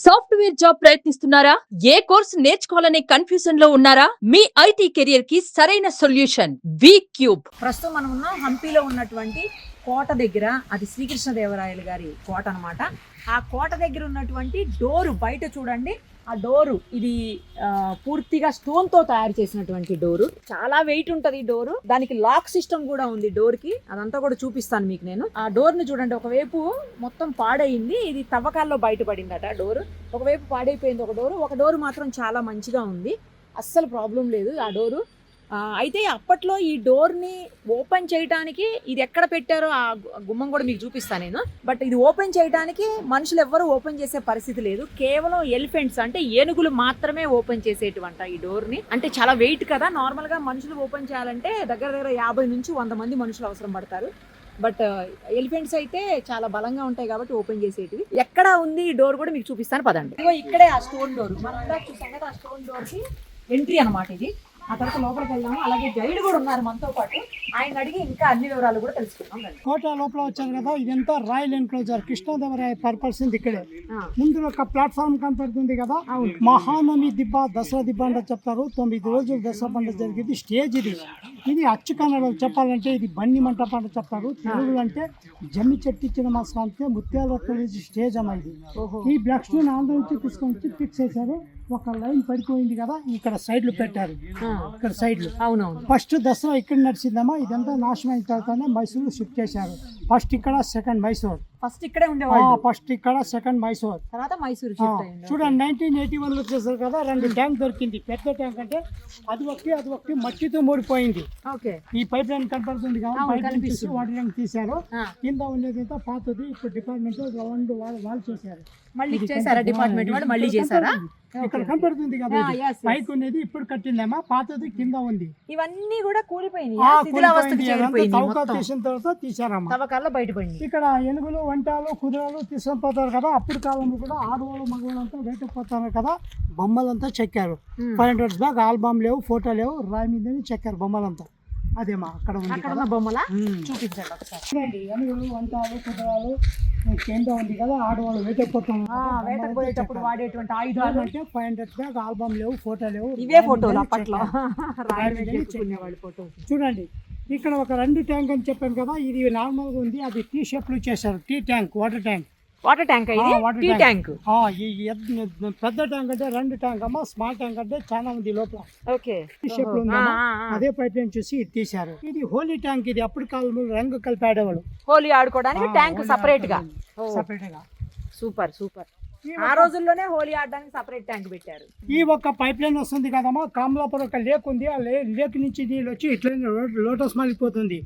Software job ప్రయత్నిస్తున్నారా? ఏ course నేర్చుకోవాలనే కన్ఫ్యూజన్ లో ఉన్నారా? మీ ఐటీ కెరియర్ కి సరైన సొల్యూషన్ వి క్యూబ్. ప్రస్తుతం మనం ఉన్నాం హంపీలో ఉన్నటువంటి కోట దగ్గర. అది శ్రీకృష్ణదేవరాయలు గారి కోట అన్నమాట. ఆ కోట దగ్గర ఉన్నటువంటి డోరు బయట చూడండి. ఆ డోరు ఇది పూర్తిగా స్టోన్ తో తయారు చేసినటువంటి డోరు. చాలా వెయిట్ ఉంటది ఈ డోరు. దానికి లాక్ సిస్టమ్ కూడా ఉంది డోర్ కి. అదంతా కూడా చూపిస్తాను మీకు నేను. ఆ డోర్ ని చూడండి, ఒకవైపు మొత్తం పాడైంది, ఇది తవ్వకాల్లో బయటపడిందట డోరు. ఒకవైపు పాడైపోయింది ఒక డోరు మాత్రం చాలా మంచిగా ఉంది, అస్సలు ప్రాబ్లం లేదు ఆ డోరు. అయితే అప్పట్లో ఈ డోర్ని ఓపెన్ చేయడానికి ఇది ఎక్కడ పెట్టారో ఆ గుమ్మం కూడా మీకు చూపిస్తాను నేను. బట్ ఇది ఓపెన్ చేయడానికి మనుషులు ఎవ్వరూ ఓపెన్ చేసే పరిస్థితి లేదు. కేవలం ఎలిఫెంట్స్ అంటే ఏనుగులు మాత్రమే ఓపెన్ చేసేటువంటి ఈ డోర్ని. అంటే చాలా వెయిట్ కదా, నార్మల్గా మనుషులు ఓపెన్ చేయాలంటే దగ్గర 50 నుంచి 100 మంది మనుషులు అవసరం పడతారు. బట్ ఎలిఫెంట్స్ అయితే చాలా బలంగా ఉంటాయి కాబట్టి ఓపెన్ చేసేటివి. ఎక్కడ ఉంది ఈ డోర్ కూడా మీకు చూపిస్తాను పదండి. ఇక్కడే ఆ స్టోన్ డోర్, మనం చూసాం కదా, ఆ స్టోన్ డోర్కి ఎంట్రీ అనమాట ఇది. ఆ తర్వాత లోపలికి వెళ్దాము. అలాగే గైడ్ కూడా ఉన్నారు మనతో పాటు, ఆయన అడిగి ఇంకా అన్ని వివరాలు కూడా తెలుసుకుందాం. కోట లోపల వచ్చారు కదా, ఇదంతా రాయల్ ఎన్క్లోజర్. కృష్ణదేవరాయ పర్పస్ ఇక్కడే. ముందు ఒక ప్లాట్ఫామ్ కనపడుతుంది కదా, మహానవమి దిబ్బ, దసరా దిబ్బ అంటే చెప్తారు. 9 రోజులు దసరా పండుగ జరిగేది స్టేజ్ ఇది. ఇది అచ్చు కన్నడలో చెప్పాలంటే ఇది బండి మంటపం అంటే చెప్తారు. తెలుగులో అంటే జమ్మి చెట్టు ఇచ్చిన మా స్వామికి ముత్యాల స్టేజ్ అమ్మ ఇది. ఈ బ్లాక్ స్టోన్ ఆంధ్ర నుంచి తీసుకొని ఫిక్స్ చేశారు. ఒక లైన్ పడిపోయింది కదా, ఇక్కడ సైడ్లు పెట్టారు. ఇక్కడ సైడ్లు అవునవును. ఫస్ట్ దసరా ఇక్కడ నడిచిందమ్మా. ఇదంతా నాశనం అయిన తర్వాతనే మైసూరు షిఫ్ట్ చేశారు. ఫస్ట్ ఇక్కడ, సెకండ్ మైసూర్. ఫస్ట్ ఇక్కడే ఉండేవాళ్ళు. ఫస్ట్ ఇక్కడ, సెకండ్ మైసూర్, తర్వాత మైసూరు. చూడండి 1981 లో చేశారు కదా, 2 ట్యాంక్ దొరికింది. పెద్ద ట్యాంక్ అంటే అది ఒకటి మట్టితో మూడిపోయింది. ఈ పైప్ లైన్ కనపడుతుంది కదా, పైప్ లైన్ తీసి వాటర్ ట్యాంక్ తీశారు. కింద ఉండేది పాతది. ఇప్పుడు డిపార్ట్మెంట్ రౌండ్ వాళ్ళు చేశారు. మళ్ళీ చేశారా డిపార్ట్మెంట్ వాళ్ళు? మళ్ళీ చేశారా? ఇక్కడ కనపడుతుంది కదా, పైకి ఉండేది ఇప్పుడు కట్టిందేమా, పాతది కింద ఉంది. ఇవన్నీ కూడా కూలిపోయింది, తీసిన తర్వాత తీసారమ్మా. తవ్వకాల్లో బయటపడింది. ఇక్కడ ఏనుగులు, వంటాలు, కుదురాలు తీసుకొని పోతారు కదా. అప్పుడు కాలంలో కూడా ఆడవాళ్ళు మగవాళ్ళంతా వేటపోతారు కదా. బొమ్మలంతా చెక్కారు. 500 బ్యాగ్ ఆల్బమ్ లేవు, ఫోటో లేవు, రాయి మీద చెక్కారు బొమ్మలంతా. అదేమా అక్కడ ఉంది బొమ్మల చూపించండి ఒకసారి. ఏనుగులు, వంటాలు, కుదురాలు కింద ఉంది కదా. ఆడవాళ్ళు వేటపోయేటప్పుడు వాడేటువంటి ఆయుధాలు అంటే 500 బ్యాగ్ ఆల్బమ్ లేవు, ఫోటో లేవు. ఇవే ఫోటోలు అప్పట్లో. చూడండి ఇక్కడ ఒక 2 ట్యాంక్ అని చెప్పాను కదా, ఇది నార్మల్గా ఉంది. అది టీ షేప్ లో చేశారు. T tank, water tank. Water tank T tank. పెద్ద ట్యాంక్ అంటే 2 ట్యాంక్ అమ్మా. స్మాల్ ట్యాంక్ అంటే చాలా ఉంది లోపల. ఓకే, టీ షేప్ లో ఉంది. అదే పైప్ లైన్ చూసి తీశారు. ఇది హోలీ ట్యాంక్. ఇది అప్పుడు కాలంలో రంగు కలిపి ఆడేవాళ్ళు. హోలీ ఆడుకోవడానికి ట్యాంక్ సపరేట్ గా. Super super. ఆ రోజుల్లోనే హోలీ ఆడడానికి సపరేట్ ట్యాంక్ పెట్టారు. ఈ ఒక పైప్ లైన్ వస్తుంది కదమ్మా. కామలాపురం ఒక లేక్ ఉంది. ఆ లేక్ నుంచి నీళ్ళు వచ్చి ఇట్లా లోటస్ మాలిపోతుంది.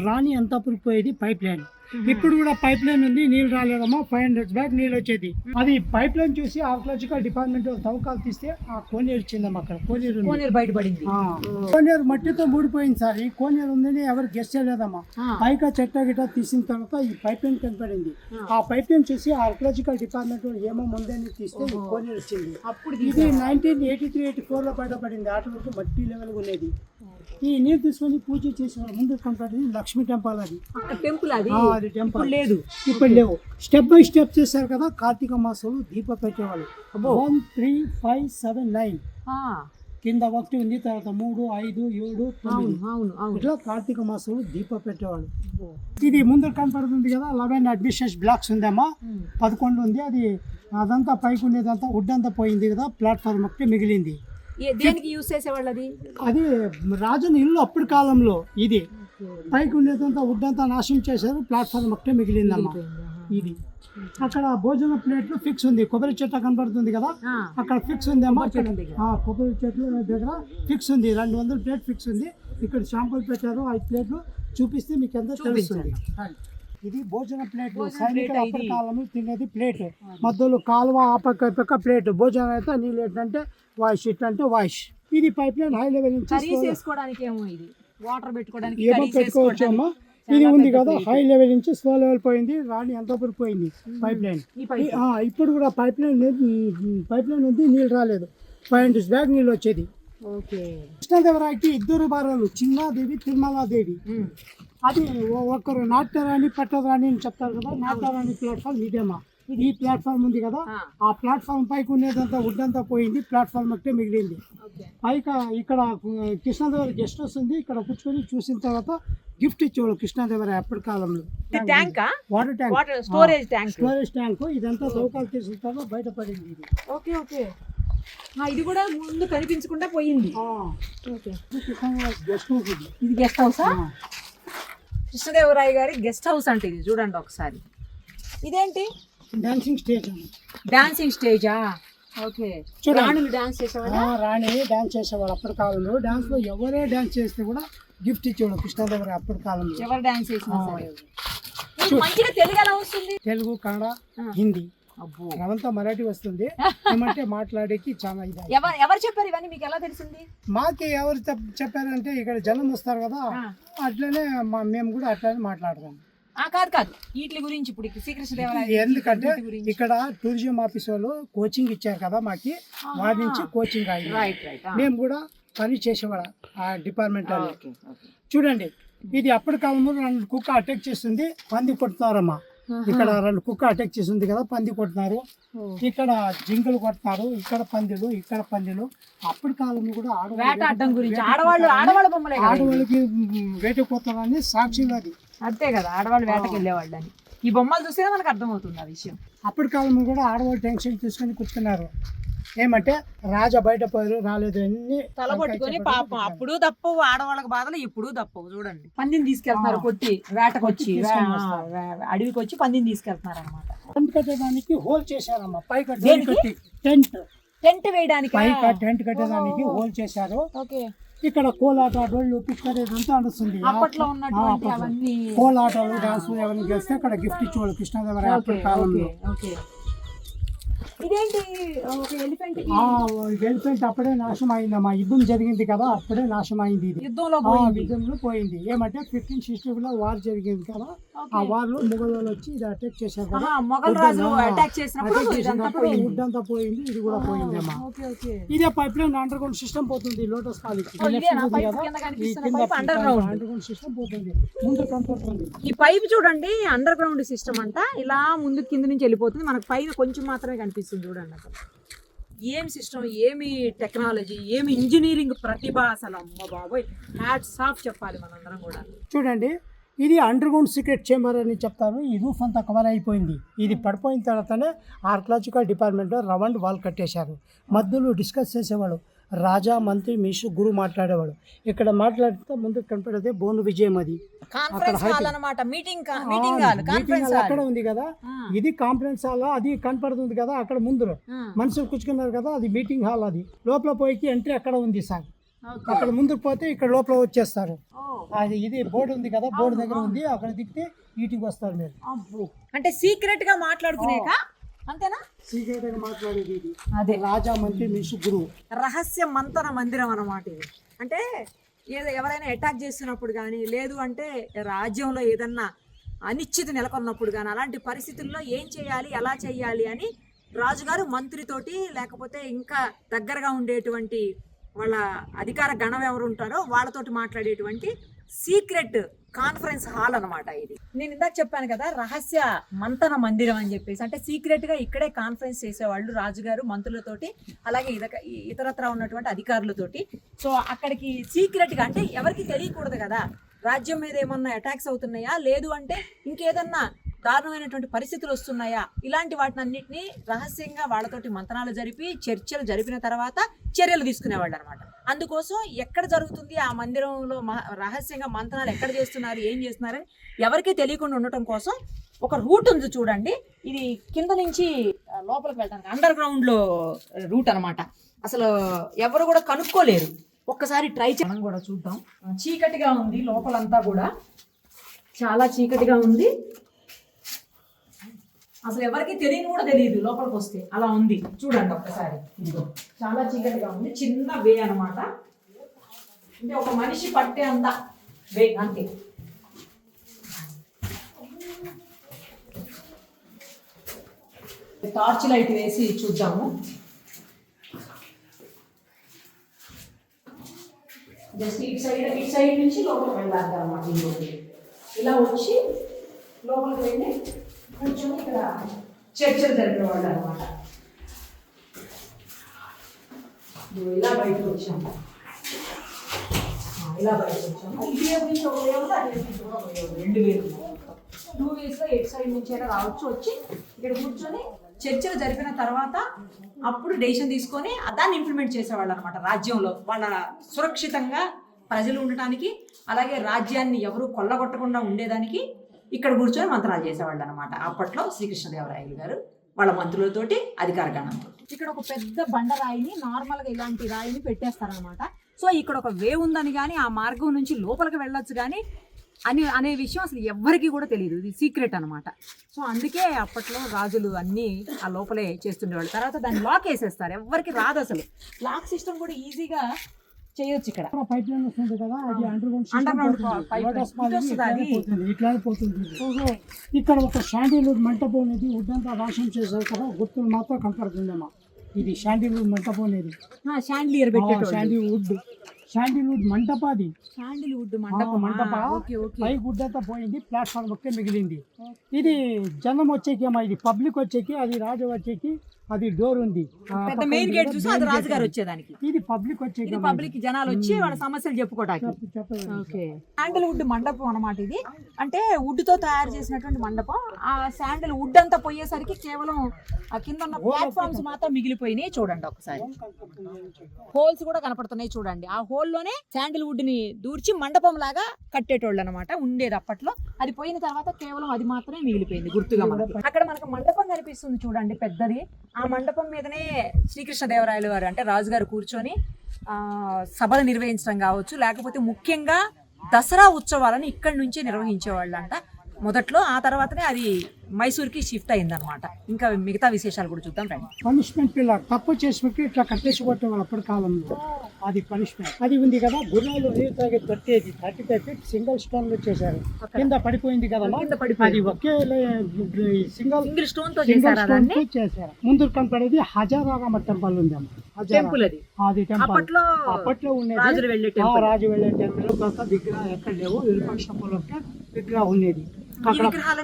రాణి అంతాపురికి పోయేది పైప్ లైన్. ఇప్పుడు కూడా పైప్ లైన్ ఉంది, నీళ్ళు రాలేదమ్మా. 500 బ్యాగ్ నీళ్ళు వచ్చేది. అది పైప్ లైన్ చూసి ఆర్కియాలజికల్ డిపార్ట్మెంట్ తవ్వకాలు తీస్తే ఆ కోనేరు ఇచ్చిందమ్మా. అక్కడ కోనేరు బయటపడింది. కోనేరు మట్టితో మూడిపోయింది సార్. ఈ కోనేరు ఉందని ఎవరు గెస్ట్ చేయలేదమ్మా. పైగా చెట్ట గిట్ట తీసిన తర్వాత ఈ పైప్ లైన్ కనపడింది. ఆ పైప్ లైన్ చూసి ఆర్కియాలజికల్ డిపార్ట్మెంట్ ఏమో ముందని తీస్తే ఈ కోనేరు వచ్చింది. అప్పుడు ఇది 1983-84 లో బయటపడింది. ఆట వరకు మట్టి లెవెల్ ఉండేది. ఈ నీరు తీసుకొని పూజ చేసేవాళ్ళు. ముందు కనపడింది లక్ష్మీ టెంపుల్. అది టెంపుల్. అది టెంపుల్ లేదు, ఇప్పుడు లేవు. స్టెప్ బై స్టెప్ చేశారు కదా. కార్తీక మాసంలో దీప పెట్టేవాళ్ళు. 1, 3, 5, 7, 9 కింద 1 ఉంది, తర్వాత 3, 5, 7, 9 ఇట్లా కార్తీక మాసంలో దీప పెట్టేవాళ్ళు. ఇది ముందు కనపడుతుంది కదా, 11 అడ్మిషన్స్ బ్లాక్స్ ఉందమ్మా. 11 ఉంది. అది అదంతా పైకి ఉండేదంతా వుడ్ అంతా పోయింది కదా, ప్లాట్ఫామ్ ఒకటి మిగిలింది. దేనికి యూజ్ చేసేవాళ్ళు? అది రాజుని ఇల్లు అప్పుడు కాలంలో. ఇది పైకి ఉండేదంతా వుడ్ అంతా నాశనం చేశారు, ప్లాట్ఫామ్ ఒకటే మిగిలిందమ్మా. ఇది అక్కడ భోజన ప్లేట్లు ఫిక్స్ ఉంది. కొబ్బరి చెట్టు కనబడుతుంది కదా, అక్కడ ఫిక్స్ ఉంది అమ్మా. కొబ్బరి చెట్లు దగ్గర ఫిక్స్ ఉంది. 200 ప్లేట్ ఫిక్స్ ఉంది. ఇక్కడ షాంపులు పెట్టారు. 5 ప్లేట్లు చూపిస్తే మీకు ఎంత తెలుస్తుంది. ఇది భోజన ప్లేట్. సైనికులు అప్పటి కాలంలో తినేది ప్లేట్. మధ్యలో కాలువ, ఆ పక్క పక్క ప్లేట్. భోజనం అయితే నీళ్ళు ఏంటంటే వాయిస్, ఇట్ అంటే వాయిస్. ఇది పైప్ లైన్ హై లెవెల్ నుంచి వాటర్ పెట్టుకోవడానికి ఏమో పెట్టుకోవచ్చు అమ్మా. ఇది ఉంది కదా, హై లెవెల్ నుంచి స్లో లెవెల్ పోయింది. రాణి అంతపురం పోయింది పైప్ లైన్. ఇప్పుడు కూడా పైప్ లైన్ ఉంది, నీళ్ళు రాలేదు. 500 బ్యాగ్ నీళ్ళు వచ్చేది. కృష్ణదేవరాయకి 2 భార్యలు, చిన్నాదేవి, తిరుమలాదేవి. అది ఒకరు నాట్యరాణి, పట్టరాణి అని చెప్తారు కదా. నాట్యరాణి ప్లాట్ఫామ్ ఇదేమా. ఈ ప్లాట్ఫామ్ ఉంది కదా, ఆ. ఆ ప్లాట్ఫామ్ పైకి ఉండేదంతా వుడ్ అంతా పోయింది, ప్లాట్ఫామ్ ఒకటే మిగిలింది. ఓకే పైక ఇక్కడ కృష్ణాదేవరాయ గెస్ట్ హౌస్ ఉంది, ఇక్కడ కూర్చొని చూసిన తర్వాత గిఫ్ట్ ఇచ్చేవాళ్ళు కృష్ణాదేవరాయ అప్పటి కాలంలో. ఇది ట్యాంకా water tank, water storage tank. Storage tank. ఇదంతా తవ్వకాలు చేసిన తర్వాత బయటపడింది ఇది. ఓకే ఓకే ఇది కూడా ముందు కనిపించకుండా పోయింది. ఓకే కృష్ణాదేవరాయ గెస్ట్ హౌస్ ఇది. ఇది గెస్ట్ హౌసా? కృష్ణదేవరాయ గారి గెస్ట్ హౌస్ అంటే ఇది చూడండి ఒకసారి. ఇదేంటి? డాన్సింగ్ స్టేజ్ అని. డాన్సింగ్ స్టేజా? ఓకే చూడండి. రాణులు డాన్స్ చేసేవాళ్ళ? రాణి డాన్స్ చేసేవాళ్ళు అప్పటి కాలంలో. డాన్స్ లో ఎవరే డాన్స్ చేస్తే కూడా గిఫ్ట్ ఇచ్చేవాడు కృష్ణాదేవరాయ అప్పటి కాలంలో. ఎవరు డాన్స్ చేసినా సరే. మీకు మంచిగా తెలుగు ఎలా వస్తుంది? తెలుగు, కన్నడ, హిందీ, అబ్బో రవంతా మరాఠీ వస్తుంది. ఏమంటే మాట్లాడేకి చాలా ఇది. ఎవరు చెప్పారు ఇవన్నీ? మీకు ఎలా తెలిసింది? మాకి ఎవరు చెప్పారంటే ఇక్కడ జనం వస్తారు కదా, అట్లనే మేము కూడా అట్లనే మాట్లాడతాం. కాదు కాదు వీటి గురించి ఇప్పుడు శ్రీకృష్ణదేవరాయ ఎందుకంటే ఇక్కడ టూరిజం ఆఫీస్ వాళ్ళు కోచింగ్ ఇచ్చారు కదా మాకి, వాడి నుంచి కోచింగ్ అయింది. Right right. మేము కూడా పని చేసేవాళ్ళ ఆ డిపార్ట్మెంట్ వాళ్ళు. చూడండి, ఇది అప్పటి కాలంలో 2 కుక్క అటాక్ చేస్తుంది, పంది కొడుతున్నారమ్మా. ఇక్కడ 2 కుక్క అటాక్ చేస్తుంది కదా, పంది కొడుతున్నారు. ఇక్కడ జింకలు కొడుతున్నారు, ఇక్కడ పందులు, ఇక్కడ పందులు. అప్పటి కాలంలో కూడా వేటాడడం గురించి ఆడవాళ్ళ బొమ్మలే కదా. ఆడవాళ్ళకి వేటపోతారని సాక్షులు అది. అంతే కదా, ఆడవాళ్ళు వేటకి వెళ్ళేవాళ్ళు అని. ఈ బొమ్మలు చూస్తే మనకు అర్థమవుతుంది ఆ విషయం. అప్పటి కాలంలో కూడా ఆడవాళ్ళు టెన్షన్ తీసుకొని కూర్చున్నారు. ఏమంటే రాజా బయట పోయారు, రాలేదు అన్ని తల పట్టుకొని పాపం అప్పుడు తప్పవు ఆడవాళ్ళకి బాధలు, ఇప్పుడు తప్పవు. చూడండి పందిని తీసుకెళ్తున్నారు కొట్టి, వేటకొచ్చి అడవికి వచ్చి పందిని తీసుకెళ్తున్నారు అనమాట. టెంట్ కట్టడానికి హోల్ చేశారమ్మా. పైకి దేనికి? టెంట్ వేయడానికి. పైకి టెంట్ కట్టడానికి హోల్ చేశారు. ఓకే ఇక్కడ కోలాట, డొళ్ళు, పిక్కర్ ఇదంతా నడుస్తుంది. అప్పట్లో ఉన్నటువంటి అవన్నీ కోలాటలు, డాన్స్ ఎవరిని చేస్తే అక్కడ గిఫ్ట్ ఇచ్చేవాళ్ళు కృష్ణాదేవరాయ అప్పటి కాలంలో. ఓకే ఇదేంటి? ఒక ఎలిఫెంట్. ఎలిఫెంట్ అప్పుడే నాశనం అయిందమ్మా. యుద్ధం జరిగింది కదా, అప్పుడే నాశనం అయింది. ఇది యుద్ధంలో పోయింది. ఏమంటే 1560 లో వార్ జరిగింది కదా, ఆ వార్ లో మొఘలు వచ్చి ఇది అటాక్ చేశారు కదా, మొఘల్ రాజు అటాక్ చేసినప్పుడు వుడ్ అంతా పోయింది. ఇది కూడా పోయింది అమ్మా. ఇదే pipeline underground system పోతుంది lotus college underground system పోతుంది, ముందు కనపడుతుంది. ఈ పైప్ చూడండి, అండర్ గ్రౌండ్ సిస్టమ్ అంట. ఇలా ముందు కింద నుంచి వెళ్ళిపోతుంది, మనకు పైన కొంచెం మాత్రమే కనిపిస్తుంది. చూడండి అసలు ఏం సిస్టమ్, ఏమి టెక్నాలజీ, ఏమి ఇంజనీరింగ్ ప్రతిభ అసలు. అమ్మ బాబోయ్, హ్యాట్స్ ఆఫ్ చెప్పాలి మనందరం కూడా. చూడండి, ఇది అండర్ గ్రౌండ్ సీక్రెట్ చేంబర్ అని చెప్తారు. ఈ రూఫ్ అంతా కవర్ అయిపోయింది. ఇది పడిపోయిన తర్వాతనే ఆర్కియాలజికల్ డిపార్ట్మెంట్లో రౌండ్ వాల్ కట్టేశారు. మధ్యలో డిస్కస్ చేసేవాడు, రాజా, మంత్రి, మినిస్టర్, గురు మాట్లాడేవాడు. ఇక్కడ మాట్లాడితే ముందు కనపడేది బోను విజయం. అది అక్కడ ఉంది కదా, ఇది కాన్ఫరెన్స్ హాల్. అది కనపడుతుంది కదా అక్కడ ముందు మనుషులు కూర్చుకున్నారు కదా, అది మీటింగ్ హాల్. అది లోపల పోయి ఎంట్రీ అక్కడ ఉంది సార్. అక్కడ ముందుకు పోతే ఇక్కడ లోపల వచ్చేస్తారు. అది ఇది బోర్డు ఉంది కదా, బోర్డు దగ్గర ఉంది, అక్కడ దిగితే వీటికి వస్తారు మీరు. అంటే సీక్రెట్ గా మాట్లాడుకునేక అంతేనా? సీక్రెట్ గా మాట్లాడేది ఇది. అదే రాజా, మంత్రి, మినిస్టర్, గురువు రహస్య మంతన మందిరం అన్నమాట ఇది. అంటే ఎవరైనా అటాక్ చేస్తున్నప్పుడు కానీ, లేదు అంటే రాజ్యంలో ఏదన్నా అనిశ్చితి నెలకొన్నప్పుడు కానీ, అలాంటి పరిస్థితుల్లో ఏం చేయాలి, ఎలా చేయాలి అని రాజుగారు మంత్రితోటి, లేకపోతే ఇంకా దగ్గరగా ఉండేటువంటి వాళ్ళ అధికార గణం ఎవరు ఉంటారో వాళ్ళతోటి మాట్లాడేటువంటి సీక్రెట్ కాన్ఫరెన్స్ హాల్ అనమాట ఇది. నేను ఇందాక చెప్పాను కదా, రహస్య మంతన మందిరం అని చెప్పేసి. అంటే సీక్రెట్ గా ఇక్కడే కాన్ఫరెన్స్ చేసేవాళ్ళు రాజుగారు మంత్రులతోటి, అలాగే ఇతరత్ర ఉన్నటువంటి అధికారులతోటి. సో అక్కడికి సీక్రెట్ గా, అంటే ఎవరికి తెలియకూడదు కదా, రాజ్యం మీద ఏమన్నా అటాక్స్ అవుతున్నాయా, లేదు అంటే ఇంకేదన్నా దారుణమైనటువంటి పరిస్థితులు వస్తున్నాయా, ఇలాంటి వాటిని అన్నింటినీ రహస్యంగా వాళ్ళతోటి మంతనాలు జరిపి, చర్చలు జరిపిన తర్వాత చర్యలు తీసుకునేవాళ్ళు అనమాట. అందుకోసం ఎక్కడ జరుగుతుంది ఆ మందిరంలో రహస్యంగా మంతనాలు ఎక్కడ చేస్తున్నారు, ఏం చేస్తున్నారని ఎవరికీ తెలియకుండా ఉండటం కోసం ఒక రూట్ ఉంది చూడండి. ఇది కింద నుంచి లోపలికి వెళ్ళడానికి అండర్ గ్రౌండ్ లో రూట్ అనమాట. అసలు ఎవరు కూడా కనుక్కోలేరు. ఒక్కసారి ట్రై చేయడం కూడా చూద్దాం. చీకటిగా ఉంది లోపలంతా కూడా, చాలా చీకటిగా ఉంది. అసలు ఎవరికి తెలియని కూడా తెలియదు లోపలికి వస్తే, అలా ఉంది. చూడండి ఒక్కసారి, ఇదిగో చాలా చీకటిగా ఉంది. చిన్న వే అనమాట, అంటే ఒక మనిషి పట్టే అంత వే అంతే. టార్చ్ లైట్ వేసి చూద్దాము. జస్ట్ ఇటు సైడ్ నుంచి లోపలికి వెళ్ళాలి అనమాట. ఇలా వచ్చి లోపలికి వెళ్ళి కూర్చొని ఇక్కడ చర్చలు జరిపేవాళ్ళు అనమాట. ఇలా బయటకు వచ్చాము, ఇలా బయటకు వచ్చాము. ఇది నుంచి ఒక వేవ్, అది నుంచి ఒక వేవ్, 2 వేలు 2 వేస్లో ఎటు సైడ్ నుంచి అయినా రావచ్చు. వచ్చి ఇక్కడ కూర్చొని చర్చలు జరిపిన తర్వాత అప్పుడు డెసిషన్ తీసుకొని దాన్ని ఇంప్లిమెంట్ చేసేవాళ్ళు అనమాట. రాజ్యంలో వాళ్ళ సురక్షితంగా ప్రజలు ఉండటానికి, అలాగే రాజ్యాన్ని ఎవరు కొల్లగొట్టకుండా ఉండేదానికి ఇక్కడ కూర్చొని మంత్రాలు చేసేవాళ్ళు అనమాట. అప్పట్లో శ్రీకృష్ణదేవరాయలు గారు వాళ్ళ మంత్రులతోటి, అధికార గణంతో. ఇక్కడ ఒక పెద్ద బండరాయిని, నార్మల్గా ఇలాంటి రాయిని పెట్టేస్తారనమాట. సో ఇక్కడ ఒక వేవ్ ఉందని కానీ ఆ మార్గం నుంచి లోపలికి వెళ్ళొచ్చు కానీ అనే విషయం అసలు ఎవ్వరికీ కూడా తెలియదు. ఇది సీక్రెట్ అనమాట. సో అందుకే అప్పట్లో రాజులు అన్నీ ఆ లోపలే చేస్తుండేవాళ్ళు. తర్వాత దాన్ని లాక్ వేసేస్తారు, ఎవ్వరికి రాదు అసలు. లాక్ సిస్టమ్ కూడా ఈజీగా చేయొచ్చు. ఇక్కడ పైప్ లైన్ వస్తుంది కదా, అది అండర్గ్రౌండ్ ఇట్లా పోతుంది. ఇక్కడ ఒక శాండిల్వుడ్ మంటపం అనేది ఉడ్డంతా నాశనం చేశారు కదా, గుర్తులు మాత్రం కనపడుతుందమ్మా. ఇది శాండిల్వుడ్ మంటపం అనేది, శాండిలియర్ పెట్టేటోళ్ళు. శాండిల్వుడ్ మంటపాది, శాండిల్వుడ్ మంటప పై గుడ్డంతా పోయింది, ప్లాట్ఫామ్ ఒకే మిగిలింది. ఇది జనం వచ్చేకేమో, ఇది పబ్లిక్ వచ్చేకి, అది రాజు వచ్చేకి అది డోర్ ఉంది. పెద్ద మెయిన్ గేట్ చూసి అది రాజుగారు వచ్చేదానికి. ఇది పబ్లిక్ వచ్చేకి, పబ్లిక్ జనాలు వచ్చి వాళ్ళ సమస్యలు చెప్పుకోవడానికి. శాండిల్వుడ్ మండపం అన్నమాట ఇది. అంటే వుడ్ తో తయారు చేసినటువంటి మండపం. ఆ శాండిల్ వుడ్ అంతా పోయేసరికి కేవలం ఆ కింద ఉన్న ప్లాట్ఫామ్స్ మాత్రం మిగిలిపోయినాయి. చూడండి ఒకసారి, హోల్స్ కూడా కనపడుతున్నాయి చూడండి. ఆ హోల్ లోనే శాండిల్వుడ్ ని దూర్చి మండపం లాగా కట్టేటోళ్ళు అనమాట ఉండేది అప్పట్లో. అది పోయిన తర్వాత కేవలం అది మాత్రమే మిగిలిపోయింది గుర్తుగా. అక్కడ మనకు మండపం కనిపిస్తుంది చూడండి, పెద్దది. ఆ మండపం మీదనే శ్రీకృష్ణదేవరాయలు గారు అంటే రాజుగారు కూర్చొని సభలు నిర్వహించడం కావచ్చు, లేకపోతే ముఖ్యంగా దసరా ఉత్సవాలను ఇక్కడి నుంచే నిర్వహించేవాళ్ళు అంట మొదట్లో. ఆ తర్వాతనే అది మైసూర్కి షిఫ్ట్ అయిందనమాట. ఇంకా మిగతా విశేషాలు కూడా చూద్దాం రండి. పనిష్మెంట్ పిల్లర్ తప్పు చేసినట్టు ఇట్లా కట్టేసి కొట్టేవాళ్ళు అప్పటి కాలంలో. అది పనిష్మెంట్. అది ఉంది కదా, గుర్రాలు నీరు తాగే తొట్టేది 35 feet సింగిల్ స్టోన్ లో చేశారు. కింద పడిపోయింది కదా, అది ఒకే సింగిల్ స్టోన్ తో చేశారు. ముందు కనపడేది హజారామ టెంపుల్ ఉంది అమ్మ. అది టెంపుల్ అప్పట్లో ఉండేది, రాజు వెళ్ళే టెంపుల్. కొత్త విగ్రహం ఎక్కడ లేవు, విరూపాక్ష విగ్రహం ఉండేది. విగ్రహాలు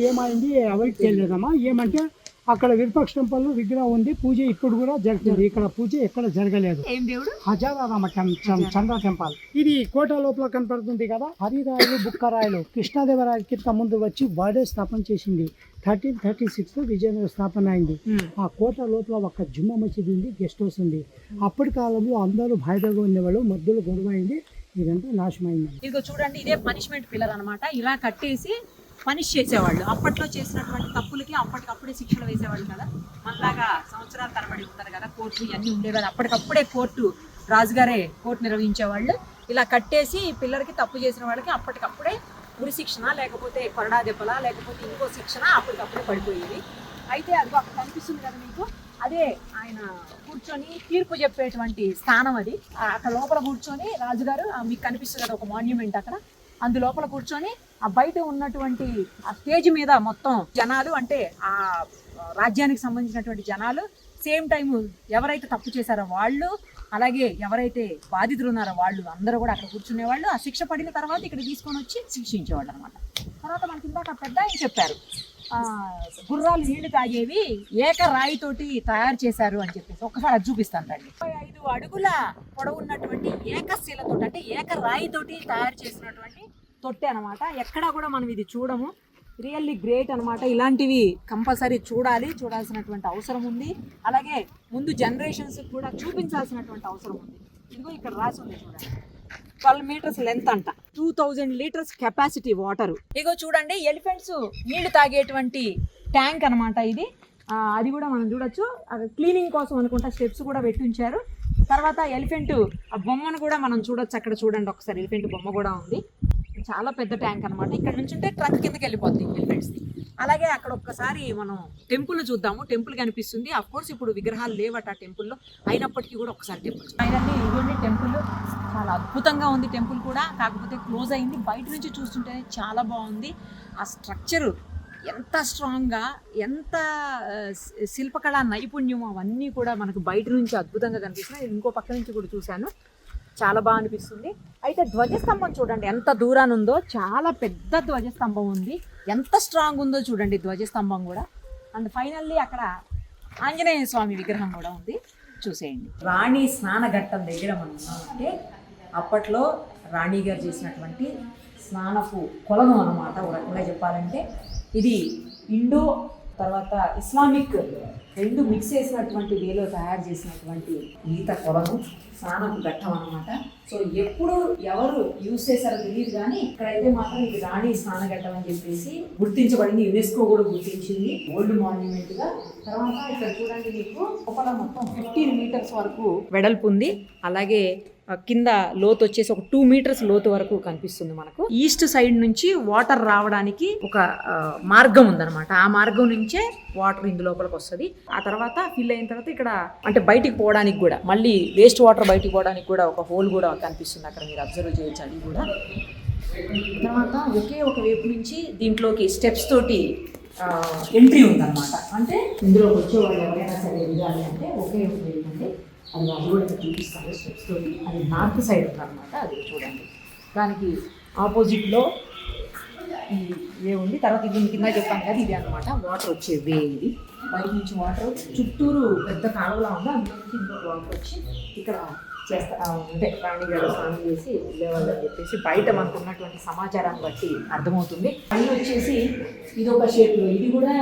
ఏమైంది అవాయిడ్ చేయలేదమ్మా. ఏమంటే అక్కడ విరూపాక్ష టెంపుల్ విగ్రహం ఉంది, పూజ ఇప్పుడు కూడా జరుగుతుంది. ఇక్కడ పూజ ఎక్కడ జరగలేదు. హజారామ చంద్ర టెంపుల్. ఇది కోట లోపల కనపడుతుంది కదా. హరిరాయలు బుక్కరాయలు కృష్ణదేవరాయల కింద ముందు వచ్చి వాడే స్థాపన చేసింది. 1336 విజయనగర స్థాపన అయింది. ఆ కోట లోపల ఒక జుమ్మా మసీదు ఉంది, గెస్ట్ హౌస్ ఉంది. అప్పటి కాలంలో అందరూ బాయిదగా ఉండేవాళ్ళు, మధ్యలో గొడవ అయింది, ఇదంతా నాశనమైంది. ఇదిగో చూడండి, ఇదే పనిష్మెంట్ పిల్లర్ అనమాట. ఇలా కట్టేసి పనిష్ చేసేవాళ్ళు. అప్పట్లో చేసినటువంటి తప్పులకి అప్పటికప్పుడే శిక్షలు వేసేవాళ్ళు కదా. మనలాగా సంవత్సరాల తరబడి ఉంటారు కదా, కోర్టు ఇవన్నీ ఉండేవారు. అప్పటికప్పుడే కోర్టు, రాజుగారే కోర్టు నిర్వహించేవాళ్ళు. ఇలా కట్టేసి పిల్లలకి తప్పు చేసిన వాళ్ళకి అప్పటికప్పుడే ఉరి శిక్షణ, లేకపోతే కొరడా దెబ్బల, లేకపోతే ఇంకో శిక్షణ అప్పటికప్పుడే పడిపోయేది. అయితే అది అక్కడ కనిపిస్తుంది కదా మీకు, అదే ఆయన కూర్చొని తీర్పు చెప్పేటువంటి స్థానం అది. అక్కడ లోపల కూర్చొని రాజుగారు, మీకు కనిపిస్తుంది కదా ఒక మాన్యుమెంట్ అక్కడ, అందు లోపల కూర్చొని ఆ బయట ఉన్నటువంటి ఆ స్టేజ్ మీద మొత్తం జనాలు, అంటే ఆ రాజ్యానికి సంబంధించినటువంటి జనాలు, సేమ్ టైం ఎవరైతే తప్పు చేశారో వాళ్ళు, అలాగే ఎవరైతే బాధితులు ఉన్నారో వాళ్ళు అందరూ కూడా అక్కడ కూర్చునేవాళ్ళు. ఆ శిక్ష పడిన తర్వాత ఇక్కడ తీసుకొని వచ్చి శిక్షించేవాళ్ళు అనమాట. తర్వాత మనకి ఇందాక పెద్ద ఆయన చెప్పారు, గుర్రాలు నీళ్లు తాగేవి ఏక రాయితోటి తయారు చేశారు అని చెప్పేసి. ఒక్కసారి అది చూపిస్తాను రండి. 35 అడుగుల పొడవు ఉన్నటువంటి ఏకశిలతో, అంటే ఏక రాయితోటి తయారు చేసినటువంటి తొట్టె అనమాట. ఎక్కడా కూడా మనం ఇది చూడము. రియల్లీ గ్రేట్ అనమాట. ఇలాంటివి కంపల్సరీ చూడాల్సినటువంటి అవసరం ఉంది. అలాగే ముందు జనరేషన్స్ కూడా చూపించాల్సినటువంటి అవసరం ఉంది. ఇదిగో ఇక్కడ రాసి ఉంది చూడండి, 12 meters లెంత్ అంట, 2000 liters కెపాసిటీ వాటర్. ఇగో చూడండి, ఎలిఫెంట్స్ నీళ్లు తాగేటువంటి ట్యాంక్ అనమాట ఇది. అది కూడా మనం చూడొచ్చు. క్లీనింగ్ కోసం అనుకుంటా స్టెప్స్ కూడా పెట్టి ఉంచారు. తర్వాత ఎలిఫెంట్ ఆ బొమ్మను కూడా మనం చూడొచ్చు. అక్కడ చూడండి ఒకసారి, ఎలిఫెంట్ బొమ్మ కూడా ఉంది. చాలా పెద్ద ట్యాంక్ అనమాట. ఇక్కడ నుంచి ఉంటే ట్రంక్ కిందకి వెళ్ళిపోద్ది ఎలిఫెంట్స్ది. అలాగే అక్కడ ఒక్కసారి మనం టెంపుల్ చూద్దాము. టెంపుల్ కనిపిస్తుంది. అఫ్ కోర్స్ ఇప్పుడు విగ్రహాలు లేవట టెంపుల్లో, అయినప్పటికీ కూడా ఒకసారి టెంపుల్ అయినండి. ఇదిగోండి టెంపుల్, చాలా అద్భుతంగా ఉంది టెంపుల్ కూడా. కాకపోతే క్లోజ్ అయింది. బయట నుంచి చూస్తుంటేనే చాలా బాగుంది. ఆ స్ట్రక్చరు ఎంత స్ట్రాంగ్గా, ఎంత శిల్పకళా నైపుణ్యం, అవన్నీ కూడా మనకు బయట నుంచి అద్భుతంగా కనిపిస్తున్నాయి. ఇంకో పక్క నుంచి కూడా చూశాను, చాలా బాగా అనిపిస్తుంది. అయితే ధ్వజస్తంభం చూడండి ఎంత దూరాన్ని ఉందో. చాలా పెద్ద ధ్వజస్తంభం ఉంది. ఎంత స్ట్రాంగ్ ఉందో చూడండి ధ్వజస్తంభం కూడా. అండ్ ఫైనల్లీ అక్కడ ఆంజనేయ స్వామి విగ్రహం కూడా ఉంది, చూసేయండి. రాణి స్నానఘట్టం దగ్గర మనం ఉన్నామంటే అప్పట్లో రాణి గారు చేసినటువంటి స్నానపు కొలను అన్నమాట. ఒక రకంగా చెప్పాలంటే ఇది ఇండో తర్వాత ఇస్లామిక్ రెండు మిక్స్ చేసినటువంటి వేలో తయారు చేసినటువంటి ఈత కొలను, స్నానపు ఘట్టం అన్నమాట. సో ఎప్పుడు ఎవరు యూజ్ చేశారో తెలియదు, కానీ ఇక్కడైతే మాత్రం ఇది రాణి స్నానఘట్టం అని చెప్పేసి గుర్తించబడింది. యునెస్కో కూడా గుర్తించింది ఓల్డ్ మాన్యుమెంట్ గా. తర్వాత ఇక్కడ చూడండి, మీకు లోపల మొత్తం 15 మీటర్స్ వరకు వెడల్పు ఉంది. అలాగే కింద లోతు వచ్చేసి ఒక 2 మీటర్స్ లోతు వరకు కనిపిస్తుంది మనకు. ఈస్ట్ సైడ్ నుంచి వాటర్ రావడానికి ఒక మార్గం ఉందన్నమాట. ఆ మార్గం నుంచే వాటర్ ఇందు లోపలికి వస్తుంది. ఆ తర్వాత ఫిల్ అయిన తర్వాత ఇక్కడ అంటే బయటికి పోవడానికి కూడా, మళ్ళీ వేస్ట్ వాటర్ బయటికి పోవడానికి కూడా ఒక హోల్ కూడా కనిపిస్తుంది అక్కడ, మీరు అబ్జర్వ్ చేయొచ్చు అది కూడా. తర్వాత ఒకే ఒక వైపు నుంచి దీంట్లోకి స్టెప్స్ తోటి ఎంట్రీ ఉందన్నమాట. అంటే ఇందులోకి వచ్చేవాళ్ళు ఎవరైనా సరే వెళ్ళాలి అంటే ఒకే ఒక వైపు ఉంది. అది వాళ్ళు కూడా చూపిస్తాను స్టెప్స్ తోటి. అది నార్త్ సైడ్ ఉందన్నమాట, అది చూడండి. దానికి ఆపోజిట్లో ఈ వే ఉంది. తర్వాత ఇది కింద చెప్పాను కదా, ఇది అనమాట వాటర్ వచ్చే వే. ఇది బయట నుంచి వాటర్ చుట్టూరు పెద్ద కాలువలా ఉంది, అందులో నుంచి ఇంట్లో వాటర్ వచ్చి ఇక్కడ చేస్తా అంటే రాణి గారు స్నానం చేసి వెళ్ళేవాళ్ళు అని చెప్పేసి బయట మనకు ఉన్నటువంటి సమాచారాన్ని బట్టి అర్థమవుతుంది. అన్నీ వచ్చేసి ఇది ఒక షేప్లో, ఇది కూడా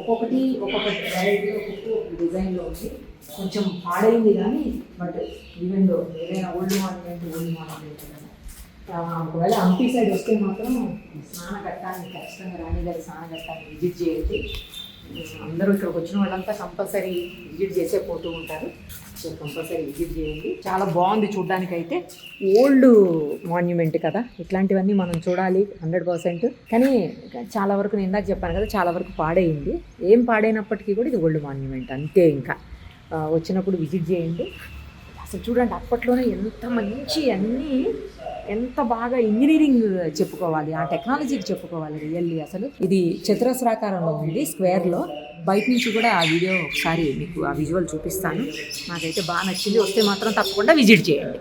ఒక్కొక్కటి ఒక్కొక్క వెరైటీలో ఒక్కొక్క డిజైన్లో ఉంది. కొంచెం పాడైంది కానీ బట్ ఈవెన్ ఏదైనా ఓల్డ్ మాన్యుమెంట్ కదా. ఒకవేళ హంపి సైడ్ వస్తే మాత్రం స్నానఘట్టాన్ని ఖచ్చితంగా రాణి గారి స్నానఘట్టాన్ని విజిట్ చేయండి. అందరూ ఇక్కడికి వచ్చిన వాళ్ళంతా కంపల్సరీ విజిట్ చేసే పోతూ ఉంటారు. సో కంపల్సరీ విజిట్ చేయండి. చాలా బాగుంది చూడడానికి. అయితే ఓల్డ్ మాన్యుమెంట్ కదా, ఇట్లాంటివన్నీ మనం చూడాలి 100%. కానీ చాలా వరకు నేను ఇందాక చెప్పాను కదా, చాలా వరకు పాడైంది. ఏం పాడైనప్పటికీ కూడా ఇది ఓల్డ్ మాన్యుమెంట్ అంతే. ఇంకా వచ్చినప్పుడు విజిట్ చేయండి. అసలు చూడండి అప్పట్లోనే ఎంత మంచి అన్నీ, ఎంత బాగా ఇంజనీరింగ్ చెప్పుకోవాలి, ఆ టెక్నాలజీకి చెప్పుకోవాలి రియల్లీ. అసలు ఇది చతురస్రాకారంలో ఉంది, స్క్వేర్లో. బయట నుంచి కూడా ఆ వీడియో ఒకసారి మీకు ఆ విజువల్ చూపిస్తాను. నాకైతే బాగా నచ్చింది. వస్తే మాత్రం తప్పకుండా విజిట్ చేయండి.